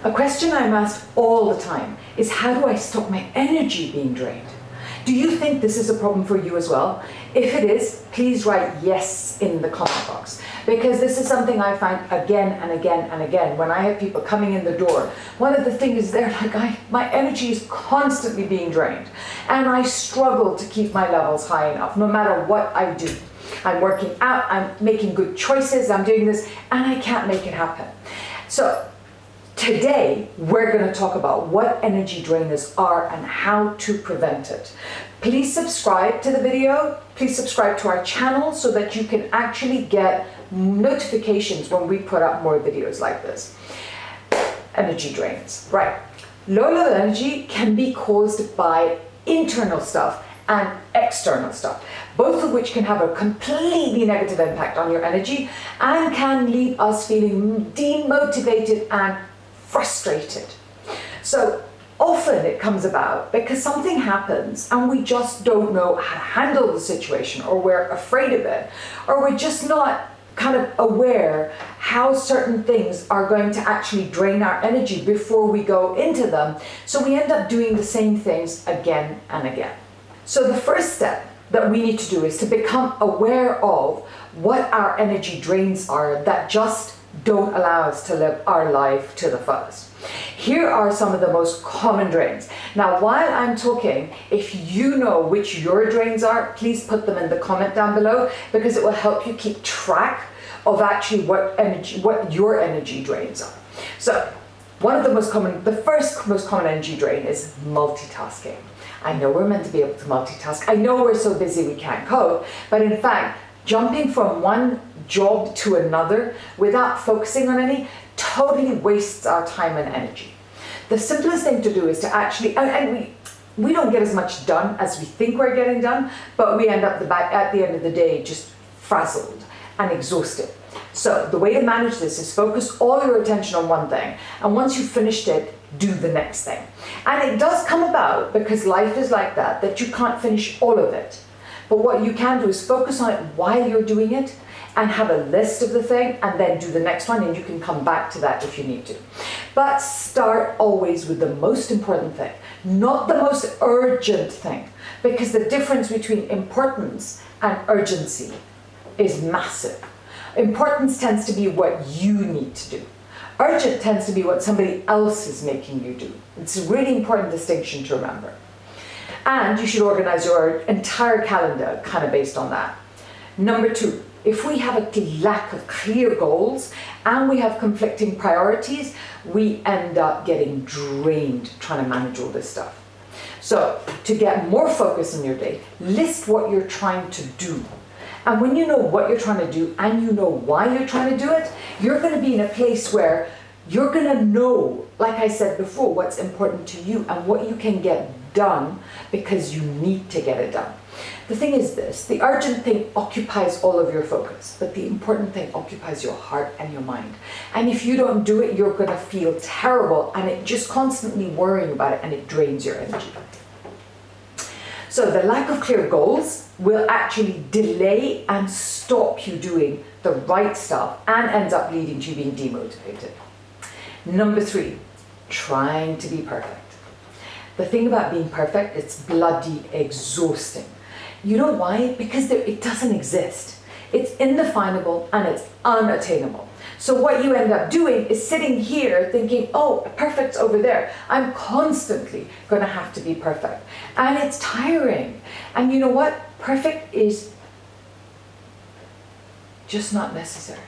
A question I'm asked all the time is, how do I stop my energy being drained? Do you think this is a problem for you as well? If it is, please write yes in the comment box, because this is something I find again and again and again when I have people coming in the door. One of the things is they're like, my energy is constantly being drained and I struggle to keep my levels high enough no matter what I do. I'm working out, I'm making good choices, I'm doing this, and I can't make it happen. So today, we're going to talk about what energy drainers are and how to prevent it. Please subscribe to the video. Please subscribe to our channel so that you can actually get notifications when we put up more videos like this. Energy drains. Right. Low level energy can be caused by internal stuff and external stuff, both of which can have a completely negative impact on your energy and can leave us feeling demotivated and frustrated. So often it comes about because something happens and we just don't know how to handle the situation, or we're afraid of it, or we're just not kind of aware how certain things are going to actually drain our energy before we go into them. So we end up doing the same things again and again. So the first step that we need to do is to become aware of what our energy drains are that just don't allow us to live our life to the fullest. Here are some of the most common drains. Now, while I'm talking, if you know which your drains are, please put them in the comment down below, because it will help you keep track of actually what your energy drains are. So one of the first most common energy drain is multitasking. I know we're meant to be able to multitask. I know we're so busy we can't cope, but in fact, jumping from one job to another without focusing on any totally wastes our time and energy. The simplest thing to do is to actually, and we don't get as much done as we think we're getting done, but we end up at the end of the day just frazzled and exhausted. So the way to manage this is focus all your attention on one thing, and once you've finished it, do the next thing. And it does come about, because life is like that you can't finish all of it. But what you can do is focus on it while you're doing it, and have a list of the thing, and then do the next one, and you can come back to that if you need to. But start always with the most important thing, not the most urgent thing, because the difference between importance and urgency is massive. Importance tends to be what you need to do. Urgent tends to be what somebody else is making you do. It's a really important distinction to remember. And you should organize your entire calendar kind of based on that. Number two, if we have a lack of clear goals and we have conflicting priorities, we end up getting drained trying to manage all this stuff. So to get more focus in your day, list what you're trying to do. And when you know what you're trying to do and you know why you're trying to do it, you're going to be in a place where you're going to know, like I said before, what's important to you and what you can get done because you need to get it done. The thing is this, the urgent thing occupies all of your focus, but the important thing occupies your heart and your mind. And if you don't do it, you're going to feel terrible, and it just constantly worrying about it, and it drains your energy. So the lack of clear goals will actually delay and stop you doing the right stuff and ends up leading to you being demotivated. Number three, trying to be perfect. The thing about being perfect, it's bloody exhausting. You know why? Because it doesn't exist. It's indefinable and it's unattainable. So what you end up doing is sitting here thinking, oh, perfect's over there. I'm constantly going to have to be perfect. And it's tiring. And you know what? Perfect is just not necessary.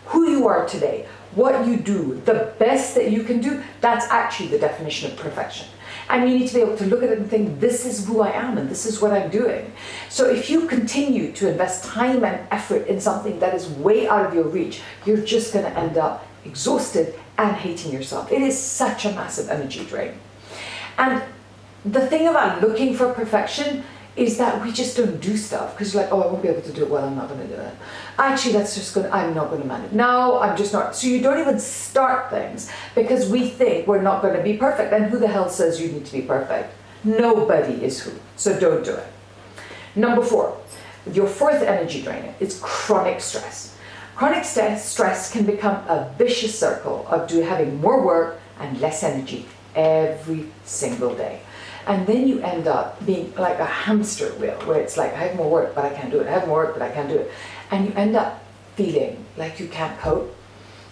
Who you are today, what you do, the best that you can do, that's actually the definition of perfection. And you need to be able to look at it and think, this is who I am and this is what I'm doing. So if you continue to invest time and effort in something that is way out of your reach, you're just going to end up exhausted and hating yourself. It is such a massive energy drain. And the thing about looking for perfection is that we just don't do stuff because you're like, oh, I won't be able to do it well, I'm not going to do it. Actually, I'm not going to manage. No, I'm just not. So you don't even start things because we think we're not going to be perfect. And who the hell says you need to be perfect? Nobody is who. So don't do it. Number four, your fourth energy drainer is chronic stress. Chronic stress can become a vicious circle of having more work and less energy every single day. And then you end up being like a hamster wheel, where it's like, I have more work, but I can't do it. I have more work, but I can't do it. And you end up feeling like you can't cope,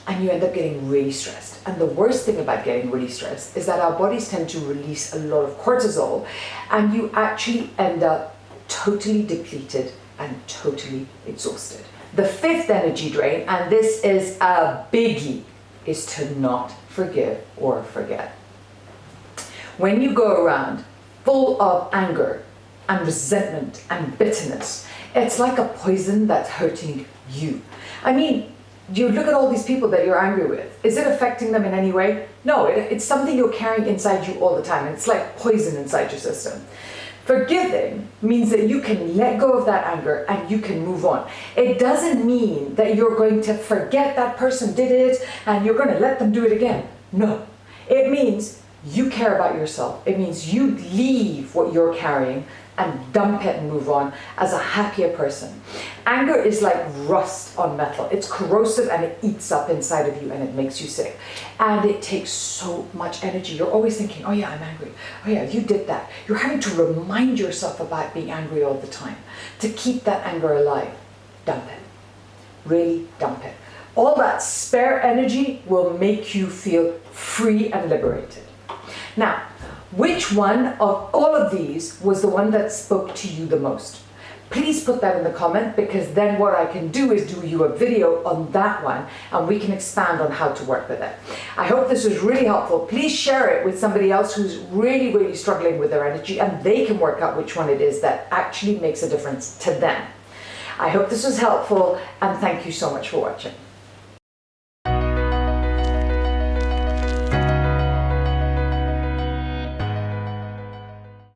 and you end up getting really stressed. And the worst thing about getting really stressed is that our bodies tend to release a lot of cortisol, and you actually end up totally depleted and totally exhausted. The fifth energy drain, and this is a biggie, is to not forgive or forget. When you go around full of anger and resentment and bitterness, it's like a poison that's hurting you. I mean, you look at all these people that you're angry with. Is it affecting them in any way? No, it's something you're carrying inside you all the time. It's like poison inside your system. Forgiving means that you can let go of that anger and you can move on. It doesn't mean that you're going to forget that person did it and you're going to let them do it again. No. It means you care about yourself. It means you leave what you're carrying and dump it and move on as a happier person. Anger is like rust on metal. It's corrosive and it eats up inside of you and it makes you sick. And it takes so much energy. You're always thinking, oh yeah, I'm angry. Oh yeah, you did that. You're having to remind yourself about being angry all the time. To keep that anger alive, dump it. Really dump it. All that spare energy will make you feel free and liberated. Now, which one of all of these was the one that spoke to you the most? Please put that in the comment, because then what I can do is do you a video on that one and we can expand on how to work with it. I hope this was really helpful. Please share it with somebody else who's really, really struggling with their energy, and they can work out which one it is that actually makes a difference to them. I hope this was helpful, and thank you so much for watching.